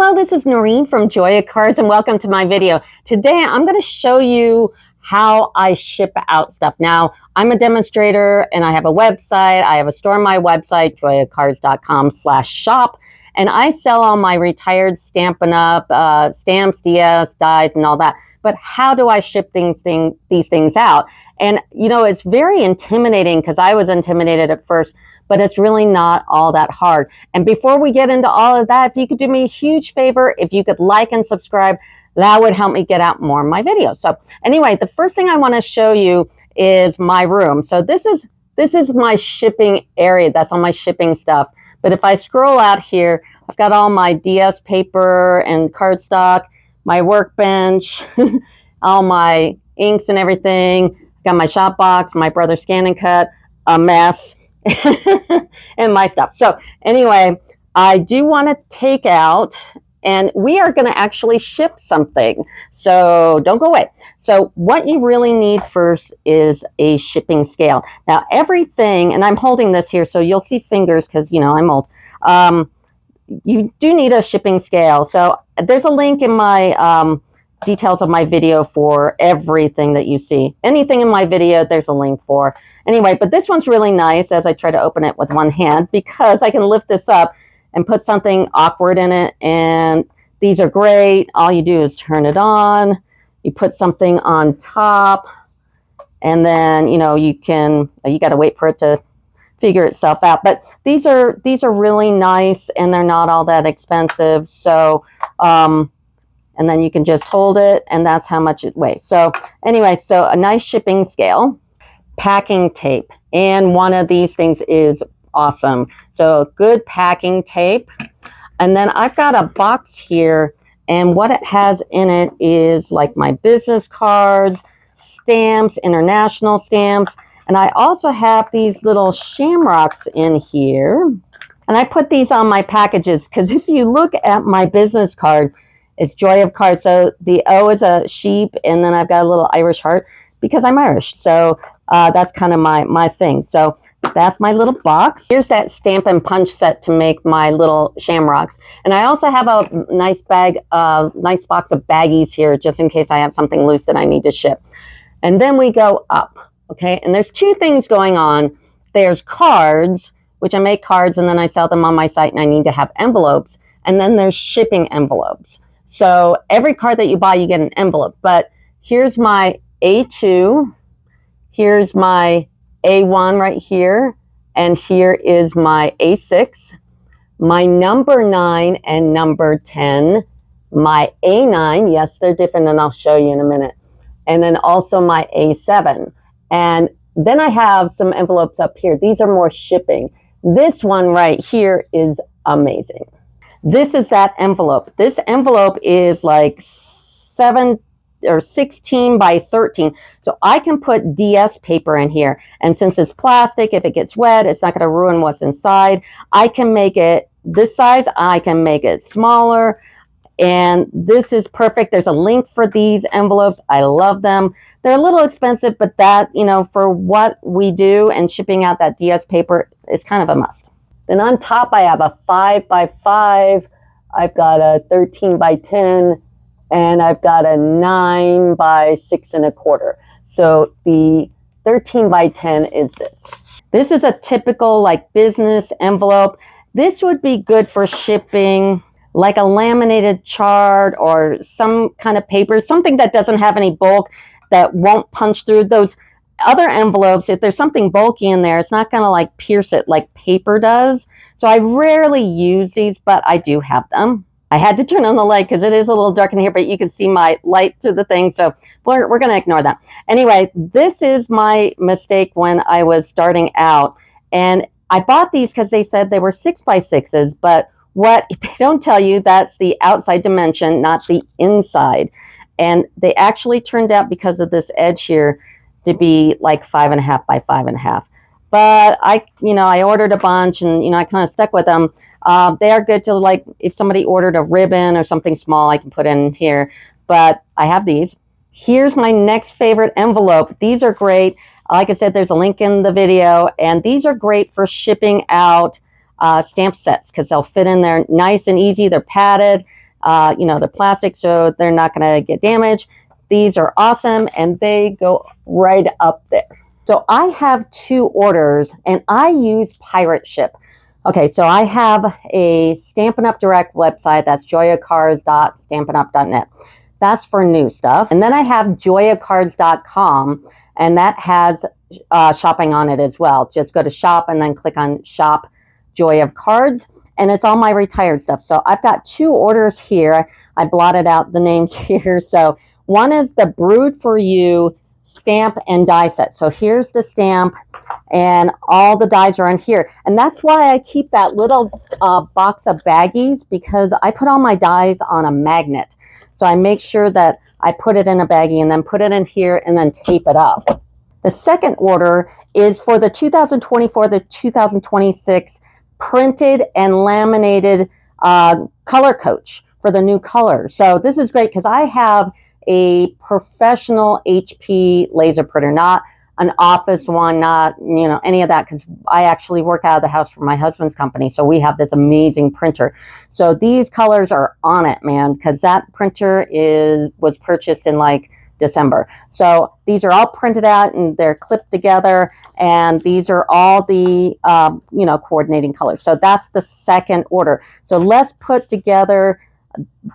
Hello, this is Noreen from Joya Cards and welcome to my video. Today I'm going to show you how I ship out stuff. Now, I'm a demonstrator and I have a website. I have a store on my website, joyacards.com/shop, and I sell all my Retired Stampin Up, stamps, DS, dies, and all that. But how do I ship these things out? And, you know, it's very intimidating because I was intimidated at first, but it's really not all that hard. And before we get into all of that, if you could do me a huge favor, if you could like and subscribe, that would help me get out more of my videos. So anyway, the first thing I want to show you is my room. So this is my shipping area. That's all my shipping stuff. But if I scroll out here, I've got all my DS paper and cardstock, my workbench, all my inks and everything. Got my shop box, my brother's ScanNCut, a mess, and my stuff. So anyway, I do want to take out, and we are going to actually ship something. So don't go away. So what you really need first is a shipping scale. Now everything, and I'm holding this here so you'll see fingers because, you know, I'm old. You do need a shipping scale. So there's a link in my details of my video for everything that you see. Anything in my video, there's a link for. Anyway, but this one's really nice as I try to open it with one hand because I can lift this up and put something awkward in it. And these are great. All you do is turn it on. You put something on top. And then, you know, you got to wait for it to figure itself out. But these are really nice and they're not all that expensive. So, and then you can just hold it and that's how much it weighs. So anyway, so a nice shipping scale, packing tape. And one of these things is awesome. So good packing tape. And then I've got a box here and what it has in it is like my business cards, stamps, international stamps. And I also have these little shamrocks in here. And I put these on my packages because if you look at my business card, it's Joy of Cards. So the O is a sheep, and then I've got a little Irish heart because I'm Irish. So that's kind of my thing. So that's my little box. Here's that stamp and punch set to make my little shamrocks. And I also have a nice bag, nice box of baggies here just in case I have something loose that I need to ship. And then we go up, okay? And there's two things going on. There's cards, which I make cards and then I sell them on my site and I need to have envelopes. And then there's shipping envelopes. So every card that you buy, you get an envelope. But here's my A2. Here's my A1 right here. And here is my A6. My number 9 and number 10. My A9. Yes, they're different and I'll show you in a minute. And then also my A7. And then I have some envelopes up here. These are more shipping. This one right here is amazing. This is that envelope. This envelope is like 7 or 16 by 13. So I can put DS paper in here. And since it's plastic, if it gets wet, it's not going to ruin what's inside. I can make it this size. I can make it smaller. And this is perfect. There's a link for these envelopes. I love them. They're a little expensive, but that, you know, for what we do and shipping out that DS paper is kind of a must. Then on top, I have a 5 by 5, I've got a 13 by 10, and I've got a 9 by 6 1/4. So the 13 by 10 is this. This is a typical like business envelope. This would be good for shipping like a laminated chart or some kind of paper, something that doesn't have any bulk that won't punch through those other envelopes. If there's something bulky in there, it's not going to like pierce it like paper does. So I rarely use these, but I do have them. I had to turn on the light because it is a little dark in here, but you can see my light through the thing. So we're going to ignore that. Anyway, this is my mistake when I was starting out. And I bought these because they said they were 6 by 6s, but what they don't tell you, that's the outside dimension, not the inside. And they actually turned out, because of this edge here, to be like 5.5 by 5.5. But I ordered a bunch and, you know, I kind of stuck with them. They are good to, like, if somebody ordered a ribbon or something small, I can put in here. But I have these. Here's my next favorite envelope. These are great. Like I said, there's a link in the video. And these are great for shipping out stamp sets because they'll fit in there nice and easy. They're padded. You know, they're plastic, so they're not going to get damaged. These are awesome, and they go right up there. So I have 2 orders, and I use pirate ship. Okay, so I have a Stampin' Up! Direct website. That's joyacards.stampinup.net. That's for new stuff. And then I have joyacards.com, and that has shopping on it as well. Just go to shop and then click on shop Joy of Cards, and it's all my retired stuff. So I've got 2 orders here. I blotted out the names here. So one is the Brewed for You stamp and die set. So here's the stamp, and all the dies are in here. And that's why I keep that little box of baggies, because I put all my dies on a magnet. So I make sure that I put it in a baggie and then put it in here and then tape it up. The second order is for the 2024 to 2026 printed and laminated color coach for the new colors. So this is great because I have a professional HP laser printer, not an office one, not, you know, any of that, because I actually work out of the house for my husband's company. So we have this amazing printer. So these colors are on it, man, because that printer was purchased in like December. So these are all printed out and they're clipped together, and these are all the you know, coordinating colors. So that's the second order. So let's put together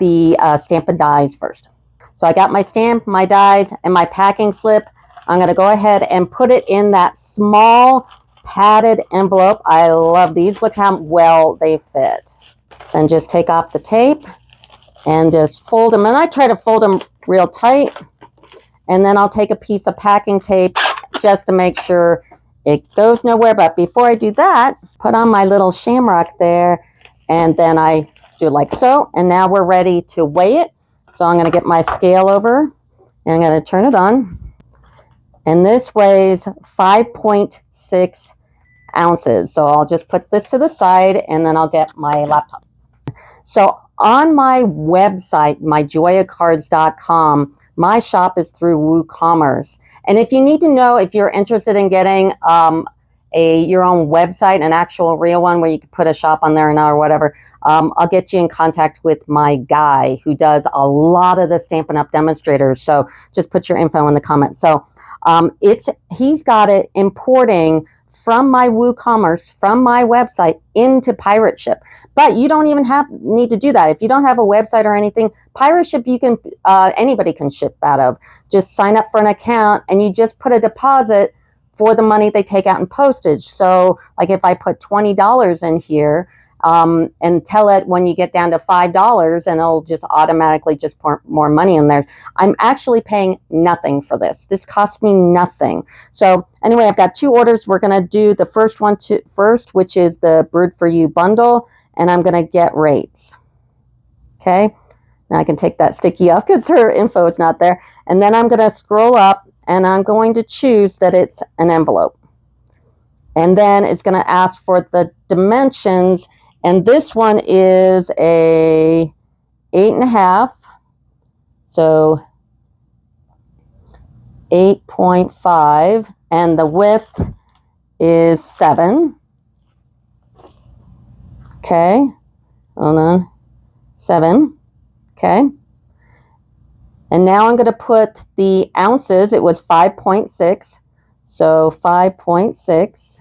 the Stampin' dies first. So I got my stamp, my dies, and my packing slip. I'm going to go ahead and put it in that small padded envelope. I love these. Look how well they fit. Then just take off the tape and just fold them. And I try to fold them real tight. And then I'll take a piece of packing tape just to make sure it goes nowhere. But before I do that, put on my little shamrock there, and then I do like so. And now we're ready to weigh it. So I'm going to get my scale over, and I'm going to turn it on. And this weighs 5.6 ounces. So I'll just put this to the side, and then I'll get my laptop. So on my website, myjoyacards.com, my shop is through WooCommerce. And if you need to know, if you're interested in getting your own website, an actual real one where you can put a shop on there or whatever, I'll get you in contact with my guy who does a lot of the Stampin' Up! Demonstrators. So just put your info in the comments. So he's got it importing from my WooCommerce, from my website into Pirate Ship. But you don't even need to do that. If you don't have a website or anything, Pirate Ship, you can anybody can ship out of. Just sign up for an account, and you just put a deposit for the money they take out in postage. So like if I put $20 in here, and tell it when you get down to $5, and it'll just automatically just pour more money in there. I'm actually paying nothing for this. This cost me nothing. So anyway, I've got 2 orders. We're going to do the first one first, which is the Brewed for You bundle, and I'm going to get rates. Okay. Now I can take that sticky off because her info is not there. And then I'm going to scroll up, and I'm going to choose that it's an envelope. And then it's going to ask for the dimensions. And this one is a 8.5, so 8.5, and the width is 7. Okay, hold on, 7. Okay, and now I'm going to put the ounces. It was 5.6, so 5.6.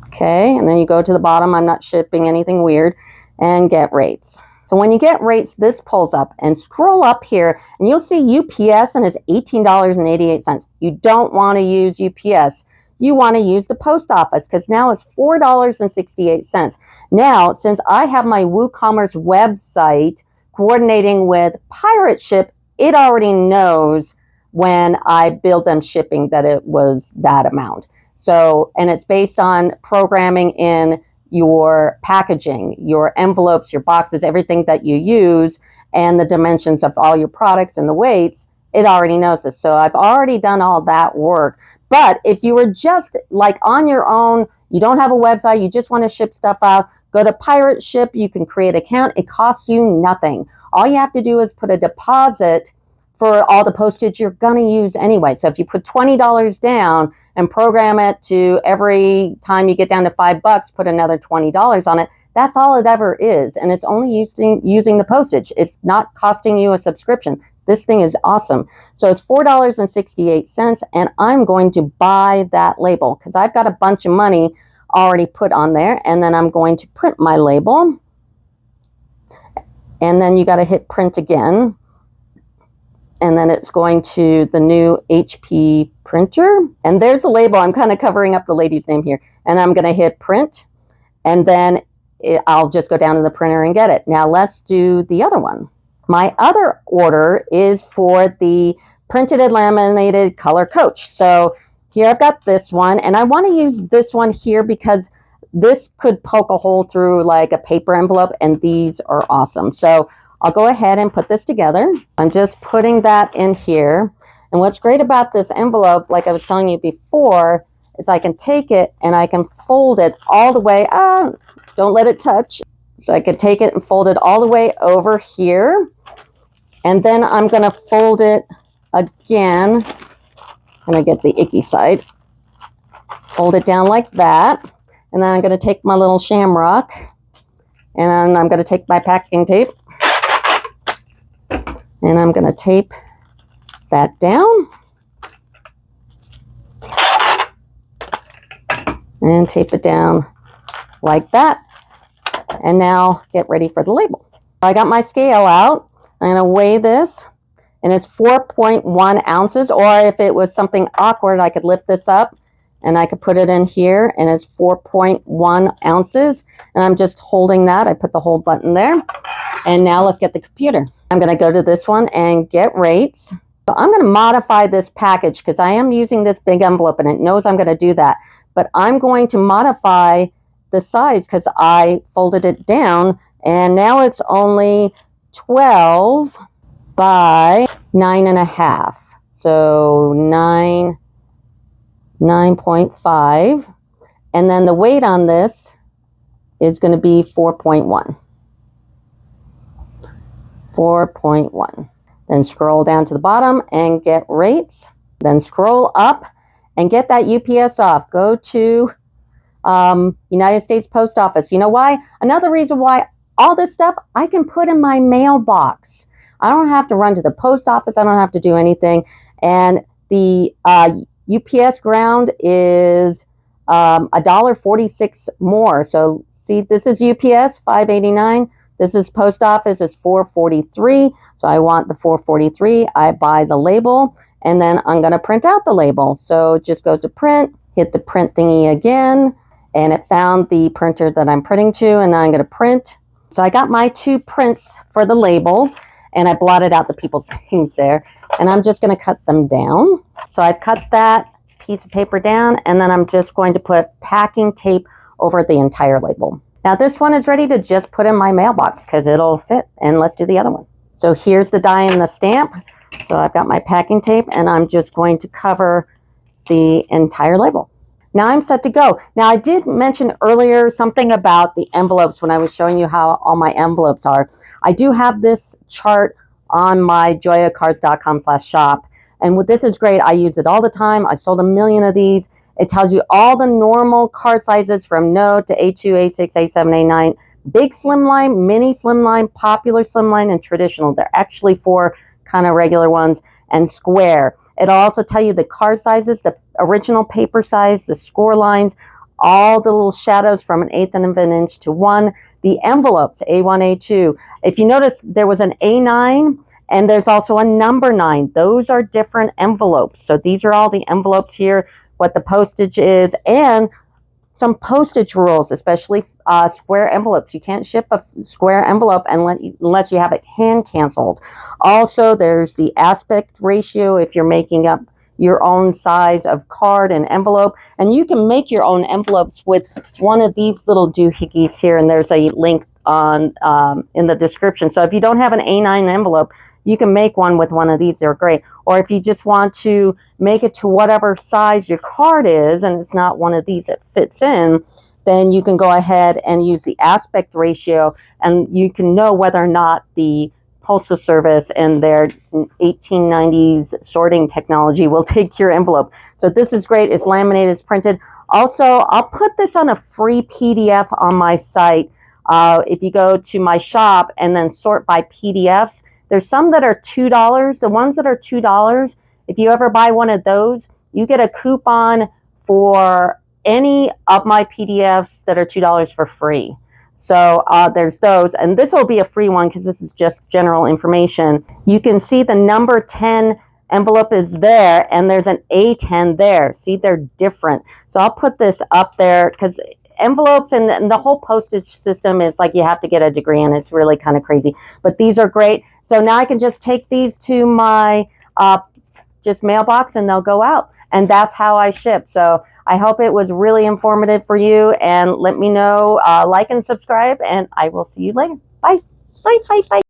Okay, and then you go to the bottom. I'm not shipping anything weird, and get rates. So when you get rates, this pulls up, and scroll up here, and you'll see UPS, and it's $18.88. You don't want to use UPS. You want to use the post office, because now it's $4.68. Now, since I have my WooCommerce website coordinating with Pirate Ship, it already knows when I bill them shipping that it was that amount. So, and it's based on programming in your packaging, your envelopes, your boxes, everything that you use, and the dimensions of all your products and the weights. It already knows this. So I've already done all that work. But if you were just like on your own, you don't have a website, you just want to ship stuff out, go to Pirate Ship, you can create an account. It costs you nothing. All you have to do is put a deposit for all the postage you're going to use anyway. So if you put $20 down and program it to every time you get down to $5, put another $20 on it, That's all it ever is. And it's only using the postage. It's not costing you a subscription. This thing is awesome. So it's $4.68, and I'm going to buy that label because I've got a bunch of money already put on there. And then I'm going to print my label. And then you got to hit print again. And then it's going to the new HP printer. And there's the label. I'm kind of covering up the lady's name here. And I'm going to hit print. And then I'll just go down to the printer and get it. Now let's do the other one. My other order is for the printed and laminated color coach. So here I've got this one, and I want to use this one here because this could poke a hole through like a paper envelope, and these are awesome. So I'll go ahead and put this together. I'm just putting that in here. And what's great about this envelope, like I was telling you before, is I can take it and I can fold it all the way. Don't let it touch. So I could take it and fold it all the way over here. And then I'm going to fold it again. And I get the icky side. Fold it down like that. And then I'm going to take my little shamrock. And I'm going to take my packing tape. And I'm going to tape that down. And tape it down like that. And now get ready for the label. I got my scale out. I'm going to weigh this, and it's 4.1 ounces, or if it was something awkward, I could lift this up and I could put it in here, and it's 4.1 ounces. And I'm just holding that. I put the whole button there. And now let's get the computer. I'm going to go to this one and get rates. So I'm going to modify this package because I am using this big envelope and it knows I'm going to do that. But I'm going to modify the size because I folded it down, and now it's only 12 by 9.5. So 9.5. And then the weight on this is going to be 4.1. 4.1. Then scroll down to the bottom and get rates. Then scroll up and get that UPS off. Go to United States Post Office. You know why? Another reason why all this stuff I can put in my mailbox. I don't have to run to the post office. I don't have to do anything. And the UPS ground is $1.46 more. So see, this is UPS, $5.89. This is post office, is $4.43. So I want the $4.43. I buy the label, and then I'm going to print out the label. So it just goes to print, hit the print thingy again, and it found the printer that I'm printing to, and now I'm going to print. So I got my 2 prints for the labels, and I blotted out the people's names there, and I'm just going to cut them down. So I've cut that piece of paper down, and then I'm just going to put packing tape over the entire label. Now this one is ready to just put in my mailbox because it'll fit, and let's do the other one. So here's the die and the stamp. So I've got my packing tape, and I'm just going to cover the entire label. Now I'm set to go. Now I did mention earlier something about the envelopes when I was showing you how all my envelopes are. I do have this chart on my joyacards.com/shop. And this is great. I use it all the time. I sold 1 million of these. It tells you all the normal card sizes from no to A2, A6, A7, A9, big slimline, mini slimline, popular slimline, and traditional. They're actually 4 kind of regular ones, and square. It'll also tell you the card sizes, the original paper size, the score lines, all the little shadows from 1/8 of an inch to 1, the envelopes, A1, A2. If you notice, there was an A9 and there's also a number 9. Those are different envelopes. So these are all the envelopes here, what the postage is, and some postage rules, especially square envelopes. You can't ship a square envelope unless you have it hand canceled. Also, there's the aspect ratio if you're making up your own size of card and envelope. And you can make your own envelopes with one of these little doohickeys here, and there's a link on in the description. So if you don't have an A9 envelope, you can make one with one of these. They're great. Or if you just want to make it to whatever size your card is, and it's not one of these that fits in, then you can go ahead and use the aspect ratio, and you can know whether or not the Postal Service and their 1890s sorting technology will take your envelope. So this is great. It's laminated, it's printed. Also, I'll put this on a free PDF on my site. If you go to my shop and then sort by PDFs, there's some that are $2. The ones that are $2, if you ever buy one of those, you get a coupon for any of my PDFs that are $2 for free. So there's those, and this will be a free one because this is just general information. You can see the number 10 envelope is there, and there's an A10 there. See, they're different. So I'll put this up there because envelopes and the whole postage system is like you have to get a degree, and it's really kind of crazy. But these are great. So now I can just take these to my just mailbox, and they'll go out. And that's how I ship. So I hope it was really informative for you, and let me know, like and subscribe, and I will see you later. Bye. Bye, bye, bye.